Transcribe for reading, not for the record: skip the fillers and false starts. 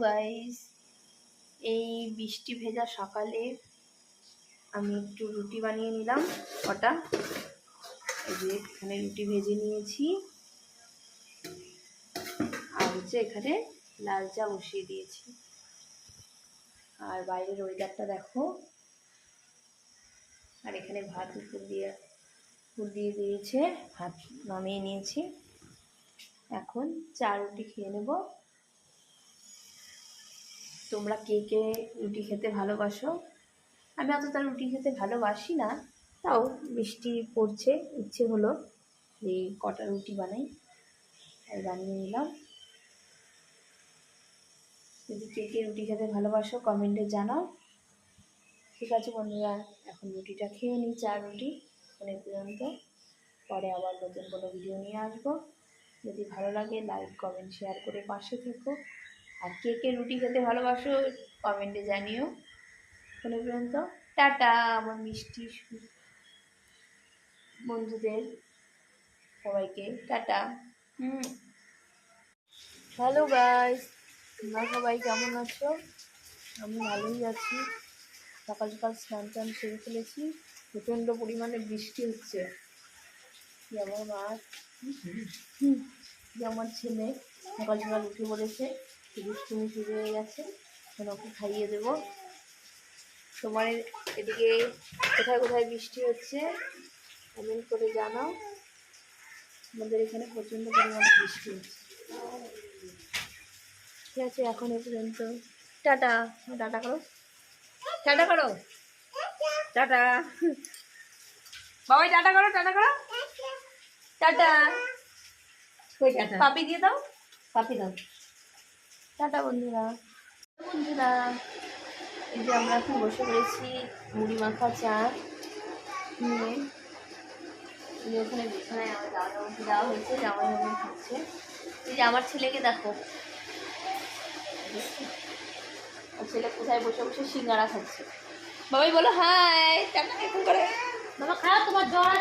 Guys, এই বৃষ্টি ভেজা সকালে আমি একটু রুটি বানিয়ে নিলাম। কটা এই যে এখানে রুটি ভেজে নিয়েছি, আর হচ্ছে এখানে লাল চা বসিয়ে দিয়েছি। আর বাইরের ওয়েদারটা দেখো। আর এখানে ভাত উপর দিয়ে দিয়েছে, ভাত নামিয়ে নিয়েছি। এখন চা রুটি খেয়ে নেব। তোমরা কে কে রুটি খেতে ভালোবাসো? আমি অতটা রুটি খেতে ভালোবাসি না, তাও বৃষ্টি পড়ছে, ইচ্ছে হলো এই কটা রুটি বানাই, তাই বানিয়ে নিলাম। যদি কে কে রুটি খেতে ভালোবাসো কমেন্টে জানাও। ঠিক আছে বন্ধুরা, এখন রুটিটা খেয়ে নিই, চা রুটি এখন এই পর্যন্ত। পরে আবার নতুন কোনো ভিডিও নিয়ে আসবো। যদি ভালো লাগে লাইক কমেন্ট শেয়ার করে পাশে থেকো। আর কে কে রুটি খেতে ভালোবাসো কমেন্টে জানিও। এখন এই পর্যন্ত, টাটা আমার মিষ্টি বন্ধুদের সবাইকে, টাটা। হ্যালো গাইস, তোমরা সবাই কেমন আছো? আমি ভালোই আছি। সকাল সকাল স্নান টান সেরে ফেলেছি। প্রচণ্ড পরিমাণে বৃষ্টি হচ্ছে। আমার ছেলে সকাল সকাল উঠে পড়েছে, দুষ্টুমি শুরু হয়ে গেছে। এখন ওকে খাইয়ে দেবো। তোমার এদিকে কোথায় কোথায় বৃষ্টি হচ্ছে কমেন্ট করে জানাও। আমাদের এখানে প্রচণ্ড পরিমাণে বৃষ্টি হচ্ছে। ঠিক আছে, এখন এ পর্যন্ত, টাটা। টাটা করো, টাটা করো, টাটা বাবাই, টাটা করো, টাটা করো, টাটা। পাপি দিয়ে দাও, পাপি দাও। টাটা বন্ধুরা। বন্ধুরা, এই যে আমরা এখন বসে রয়েছি মুড়ি মাখা চা নিয়ে। ওখানে বিছানায় আমার জামাইবাবুকে দেওয়া হয়েছে, জামাইবাবু খাচ্ছে। এই যে আমার ছেলেকে দেখো, ছেলে কোথায় বসে বসে সিঙ্গারা খাচ্ছে। বাবাই বলো হাই, টাটা এখন করে। বাবা খাও, তোমার জ্বর